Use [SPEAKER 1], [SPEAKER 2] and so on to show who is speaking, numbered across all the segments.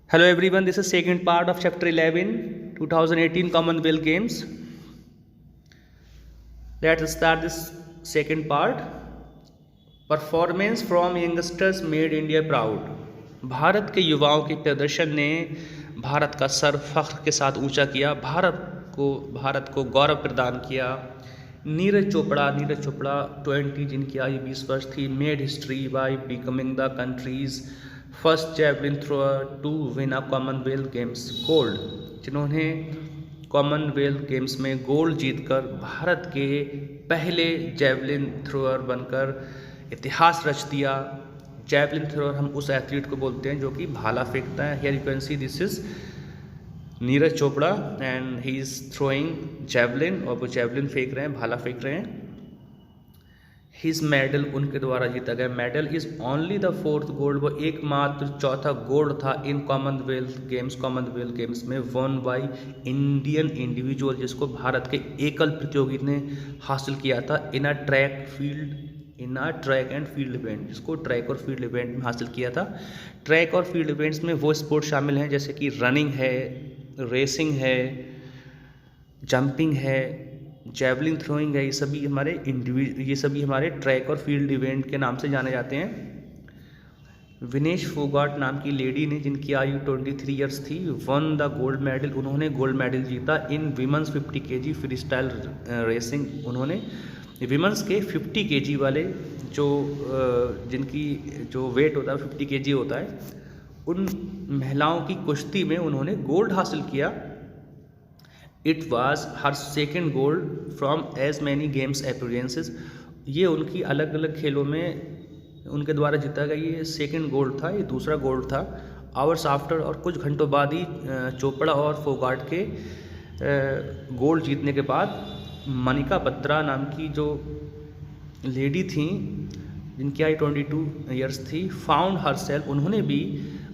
[SPEAKER 1] Hello everyone, this is second part of chapter 11, 2018 Commonwealth Games. Let's start this second part. Performance from youngsters made India proud. Bharat के युवाओं के प्रदर्शन ने भारत का sir फख्र के साथ ऊंचा किया, भारत को गौरव प्रदान किया। नीरज चोपड़ा 20 जिनकी आयु 20 वर्ष थी, made history by becoming the country's first javelin thrower to win a Commonwealth Games gold, जिन्होंने कॉमनवेल्थ गेम्स में गोल्ड जीतकर भारत के पहले जैवलिन थ्रोअर बनकर इतिहास रच दिया। जैवलिन थ्रोअर हम उस एथलीट को बोलते हैं जो कि भाला फेंकता है। Here you can see this is Neeraj Chopra and he is throwing javelin, और वो जैवलिन फेंक रहे हैं, भाला फेंक रहे हैं। हिज मेडल उनके द्वारा जीता गया medal is only the fourth gold, वो एकमात्र चौथा गोल्ड था इन कॉमनवेल्थ गेम्स में वन बाय इंडियन इंडिविजुअल, जिसको भारत के एकल प्रतियोगी ने हासिल किया था in a track and field event, जिसको ट्रैक और फील्ड इवेंट में हासिल किया था। ट्रैक और फील्ड इवेंट्स में वो स्पोर्ट शामिल हैं जैसे कि रनिंग है, रेसिंग है, जंपिंग है, जैवलिन थ्रोइंग है। ये सभी हमारे ट्रैक और फील्ड इवेंट के नाम से जाने जाते हैं। विनेश फोगाट नाम की लेडी ने, जिनकी आयु 23 ईयर्स थी, वन द गोल्ड मेडल, उन्होंने गोल्ड मेडल जीता in women's 50 kg freestyle racing. उन्होंने विमेंस के 50 kg वाले जिनकी जो वेट होता है 50 kg होता है, उन महिलाओं की कुश्ती में उन्होंने गोल्ड हासिल किया। It was her second gold from as many games appearances, ये उनकी अलग अलग खेलों में उनके द्वारा जीता गया ये सेकेंड गोल्ड था, ये दूसरा गोल्ड था। आवर्स आफ्टर, और कुछ घंटों बाद ही चोपड़ा और फोगाट के गोल्ड जीतने के बाद मनिका बत्रा नाम की जो लेडी थी, जिनकी आयु 22 ईयर्स थी, फाउंड हर सेल्फ, उन्होंने भी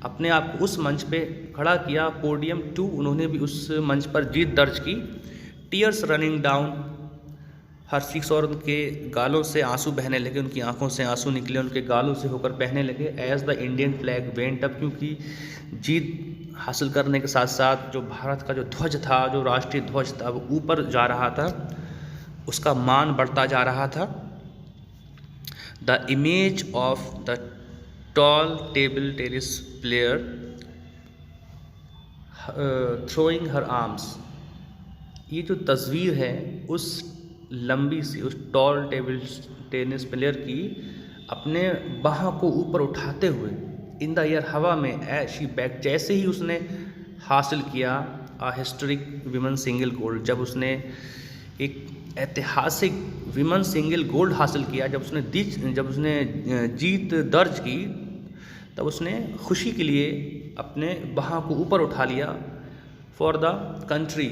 [SPEAKER 1] अपने आप को उस मंच पे खड़ा किया। पोडियम 2, उन्होंने भी उस मंच पर जीत दर्ज की। Tears running down her cheeks, और उनके गालों से आंसू बहने लगे, उनकी आंखों से आंसू निकले, उनके गालों से होकर बहने लगे। As the Indian flag went up, क्योंकि जीत हासिल करने के साथ साथ जो भारत का जो ध्वज था, जो राष्ट्रीय ध्वज था, वो ऊपर जा रहा था, उसका मान बढ़ता जा रहा था। The image of the tall table tennis player throwing her arms, ये जो तस्वीर है उस लंबी सी उस टॉल टेबल टेनिस प्लेयर की अपने बाहों को ऊपर उठाते हुए इन द एयर, हवा में, शी बैक, जैसे ही उसने हासिल किया हिस्टोरिक विमेन सिंगल गोल्ड, जब उसने एक ऐतिहासिक विमेन सिंगल गोल्ड हासिल किया, जब उसने जीत दर्ज की, तब उसने खुशी के लिए अपने बाहों को ऊपर उठा लिया फॉर द कंट्री,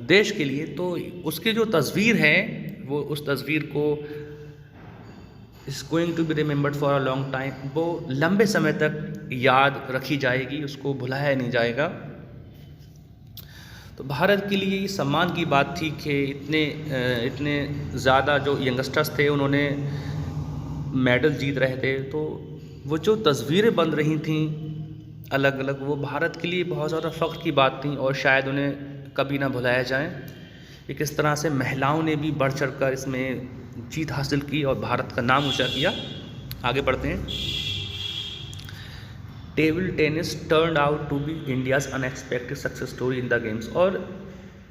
[SPEAKER 1] देश के लिए। तो उसकी जो तस्वीर है वो उस तस्वीर को is going to be remembered for a long time, वो लंबे समय तक याद रखी जाएगी, उसको भुलाया नहीं जाएगा। तो भारत के लिए ये सम्मान की बात थी कि इतने ज़्यादा जो यंगस्टर्स थे उन्होंने मेडल जीत रहे थे, तो वो जो तस्वीरें बन रही थीं अलग अलग, वो भारत के लिए बहुत ज़्यादा फ़ख्र की बात थी, और शायद उन्हें कभी ना भुलाया जाए कि किस तरह से महिलाओं ने भी बढ़ चढ़ कर इसमें जीत हासिल की और भारत का नाम ऊँचा किया। आगे बढ़ते हैं। Table tennis turned out to be India's unexpected success story in the games, और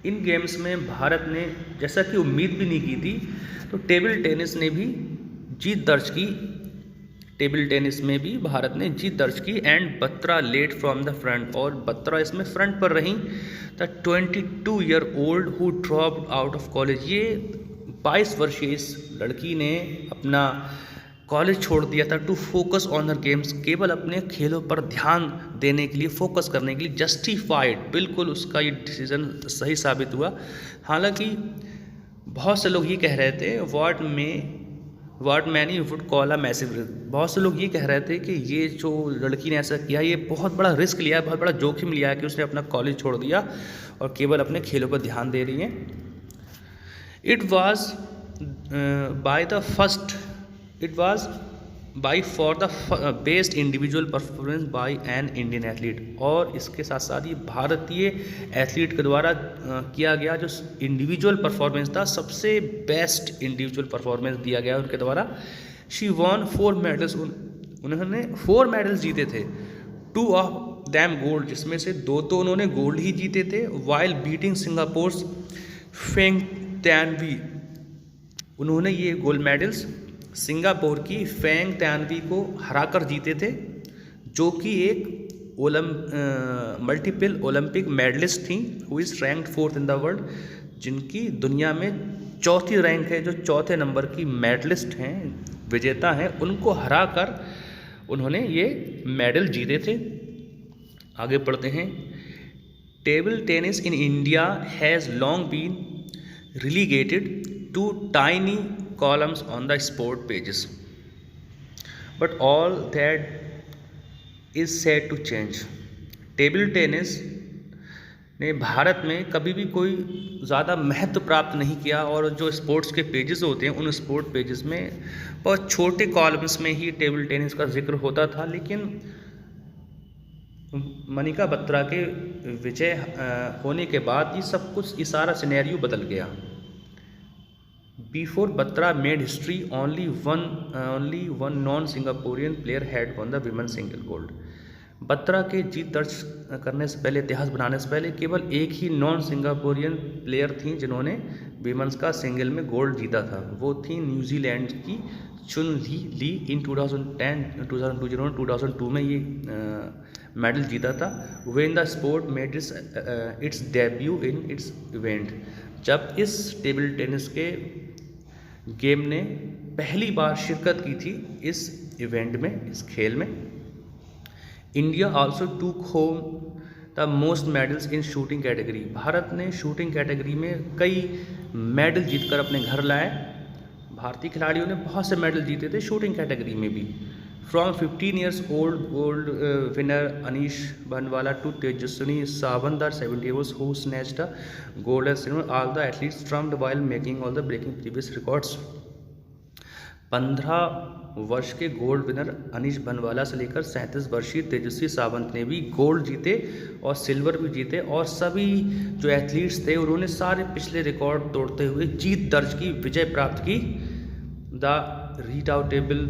[SPEAKER 1] इन गेम्स में भारत ने जैसा कि उम्मीद भी नहीं की थी, तो टेबल टेनिस ने भी जीत दर्ज की। टेबल टेनिस में भी भारत ने जीत दर्ज की। And Batra led from the front, और बत्रा इसमें फ्रंट पर रहीं। The 22 year old who dropped out of college, ये 22 वर्षीय इस लड़की ने अपना कॉलेज छोड़ दिया था to focus on her games, केवल अपने खेलों पर ध्यान देने के लिए, फोकस करने के लिए। जस्टिफाइड, बिल्कुल उसका ये डिसीजन सही साबित हुआ। हालांकि बहुत से लोग ये कह रहे थे what many would call a massive risk, बहुत से लोग ये कह रहे थे कि ये जो लड़की ने ऐसा किया, ये बहुत बड़ा रिस्क लिया, बहुत बड़ा जोखिम लिया है कि उसने अपना कॉलेज छोड़ दिया और केवल अपने खेलों पर ध्यान दे रही है। It was by for the best individual performance by an Indian athlete. और इसके साथ साथ ये भारतीय एथलीट के द्वारा किया गया जो इंडिविजुअल परफॉर्मेंस था, सबसे बेस्ट इंडिविजुअल परफॉर्मेंस दिया गया उनके द्वारा। शी वॉन 4 मेडल्स, उन्होंने 4 मेडल्स जीते थे, 2 ऑफ दैम गोल्ड, जिसमें से 2 तो उन्होंने गोल्ड ही जीते थे। वाइल बीटिंग सिंगापुर फेंग तैनवी, उन्होंने ये गोल्ड मेडल्स सिंगापुर की फेंग तैनवी को हराकर जीते थे, जो कि एक मल्टीपल ओलंपिक मेडलिस्ट थी, who is ranked 4th in the world, जिनकी दुनिया में 4थी रैंक है, जो 4थे नंबर की मेडलिस्ट हैं, विजेता हैं, उनको हराकर उन्होंने ये मेडल जीते थे। आगे पढ़ते हैं। Table tennis in India has long been relegated to tiny columns on the sport pages, but all that is set to change. Table tennis ने भारत में कभी भी कोई ज़्यादा महत्व प्राप्त नहीं किया, और जो स्पोर्ट्स के पेजेस होते हैं उन स्पोर्ट पेजेस में बहुत छोटे कॉलम्स में ही टेबल टेनिस का जिक्र होता था। लेकिन मनिका बत्रा के विजय होने के बाद ये सब कुछ, ये सारा सिनेरियो बदल गया। Before Batra made history, only one non Singaporean player had one the women single gold. Batra के जीत दर्ज करने से पहले, इतिहास बनाने से पहले, केवल एक ही नॉन सिंगापुरियन प्लेयर थी जिन्होंने विमेंस का सिंगल में गोल्ड जीता था। वो थी न्यूजीलैंड की चुन ली इन 2002, जिन्होंने 2002 में ये मेडल जीता था। When the sport made it's debut in its event, जब इस टेबल टेनिस के गेम ने पहली बार शिरकत की थी इस इवेंट में, इस खेल में। इंडिया आल्सो टूक home the most medals in shooting category, Bharat ने शूटिंग कैटेगरी में कई मेडल जीतकर अपने घर लाए। भारतीय खिलाड़ियों ने बहुत से मेडल जीते थे शूटिंग कैटेगरी में भी। From 15 years old gold winner Anish Bhanwala to Tejaswini Savandar 70 years who snatched a gold and silver, all the athletes trummed while making all the breaking previous records। 15 वर्ष के gold winner Anish बनवाला से लेकर 37 वर्षीय तेजस्वी सावंत ने भी गोल्ड जीते और सिल्वर भी जीते, और सभी जो एथलीट्स थे उन्होंने सारे पिछले रिकॉर्ड तोड़ते हुए जीत दर्ज की, विजय प्राप्त की। The redoubtable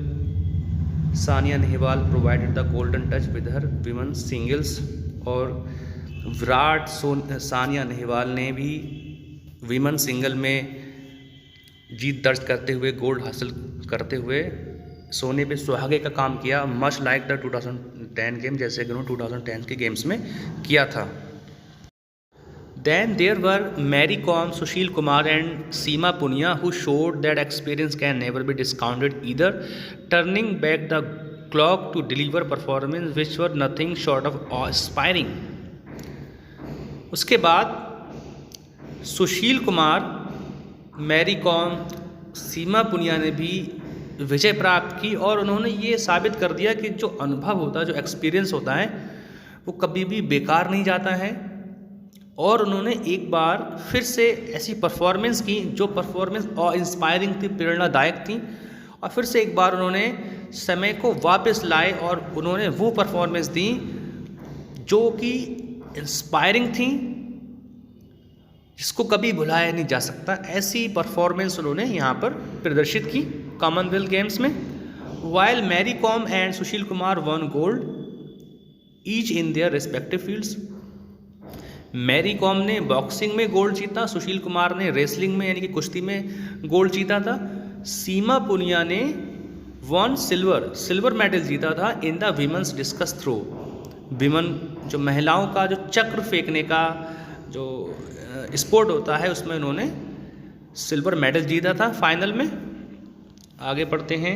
[SPEAKER 1] Sania Nehwal provided the golden touch with her women singles, और विराट सानिया नेहवाल ने भी विमेन सिंगल में जीत दर्ज करते हुए, गोल्ड हासिल करते हुए सोने पे सुहागे का काम किया, मच लाइक द 2010 गेम, जैसे कि उन्होंने 2010 के गेम्स में किया था। Then there were Mary Kom, Sushil Kumar and Seema Punia who showed that experience can never be discounted either, turning back the clock to deliver performance which were nothing short of awe-inspiring। उसके बाद Sushil Kumar, Mary com, सीमा पुनिया ने भी विजय प्राप्त की, और उन्होंने ये साबित कर दिया कि जो अनुभव होता है, जो एक्सपीरियंस होता है, वो कभी भी बेकार नहीं जाता है। और उन्होंने एक बार फिर से ऐसी परफॉर्मेंस की जो परफॉर्मेंस इंस्पायरिंग थी, प्रेरणादायक थी, और फिर से एक बार उन्होंने समय को वापस लाए और उन्होंने वो परफॉर्मेंस दी जो कि इंस्पायरिंग थी, जिसको कभी भुलाया नहीं जा सकता। ऐसी परफॉर्मेंस उन्होंने यहाँ पर प्रदर्शित की कॉमनवेल्थ गेम्स में। While Mary Kom and Sushil Kumar won gold each in their respective fields. Mary Kom ने बॉक्सिंग में गोल्ड जीता, सुशील कुमार ने रेसलिंग में यानी कि कुश्ती में गोल्ड जीता था। सीमा पुनिया ने वन सिल्वर मेडल जीता था in the women's discus throw, women जो महिलाओं का जो चक्र फेंकने का जो स्पोर्ट होता है उसमें उन्होंने सिल्वर मेडल जीता था फाइनल में। आगे पढ़ते हैं।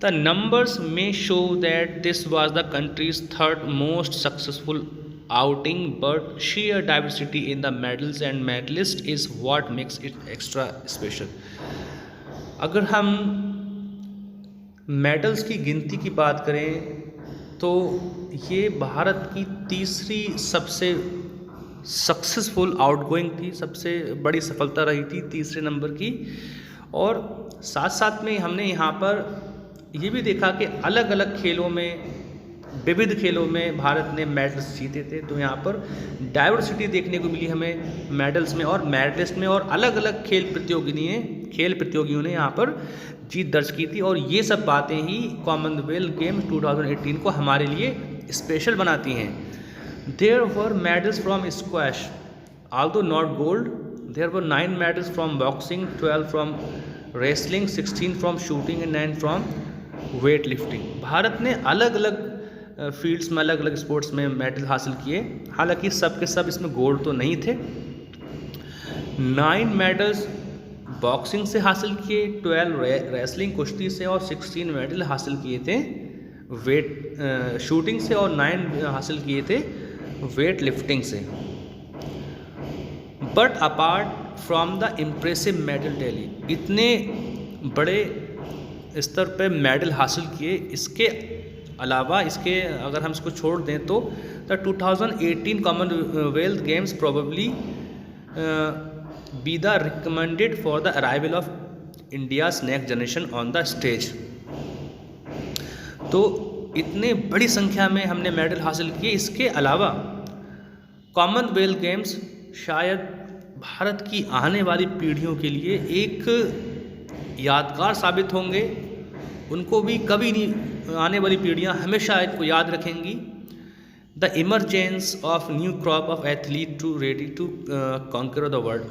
[SPEAKER 1] द नंबर्स में show that this was the countries third most successful outing, but sheer diversity in the medals and medalist is what makes it extra special। अगर हम मेडल्स की गिनती की बात करें तो ये भारत की तीसरी सबसे सक्सेसफुल आउटगोइंग थी, सबसे बड़ी सफलता रही थी, तीसरे नंबर की। और साथ साथ में हमने यहाँ पर ये भी देखा कि अलग अलग खेलों में, विविध खेलों में भारत ने मेडल्स जीते थे। तो यहाँ पर डाइवर्सिटी देखने को मिली हमें मेडल्स में और मेडलिस्ट में, और अलग अलग खेल प्रतियोगियों ने यहाँ पर जीत दर्ज की थी। और ये सब बातें ही कॉमनवेल्थ गेम्स 2018 को हमारे लिए स्पेशल बनाती हैं। There were medals from squash, although not gold. There were 9 medals from boxing, 12 from wrestling, 16 from shooting and 9 from weightlifting. Bharat ने अलग अलग फील्ड्स में, अलग अलग स्पोर्ट्स में मेडल हासिल किए। हालांकि सब के सब इसमें गोल्ड तो नहीं थे। 9 मेडल्स बॉक्सिंग से हासिल किए, 12 रेसलिंग कुश्ती से, और 16 मेडल हासिल किए थे शूटिंग से, और 9 हासिल किए थे वेट लिफ्टिंग से। But apart from the impressive medal tally, इतने बड़े स्तर पे मेडल हासिल किए, इसके अलावा, इसके अगर हम इसको छोड़ दें तो the 2018 Commonwealth games probably be the recommended for the arrival of India's next generation on the stage. तो इतने बड़ी संख्या में हमने मेडल हासिल किए। इसके अलावा कॉमनवेल्थ गेम्स शायद भारत की आने वाली पीढ़ियों के लिए एक यादगार साबित होंगे। उनको भी कभी नहीं, आने वाली पीढ़ियां हमेशा इनको याद रखेंगी। The emergence of new crop of athlete to ready to conquer the world.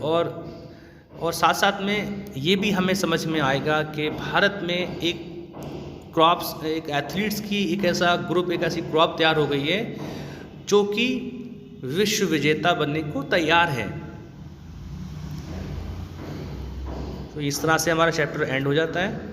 [SPEAKER 1] और साथ साथ में ये भी हमें समझ में आएगा कि भारत में एक क्रॉप्स, एक एथलीट्स की एक ऐसा ग्रुप, एक ऐसी क्रॉप तैयार हो गई है जो कि विश्व विजेता बनने को तैयार है। तो इस तरह से हमारा चैप्टर एंड हो जाता है।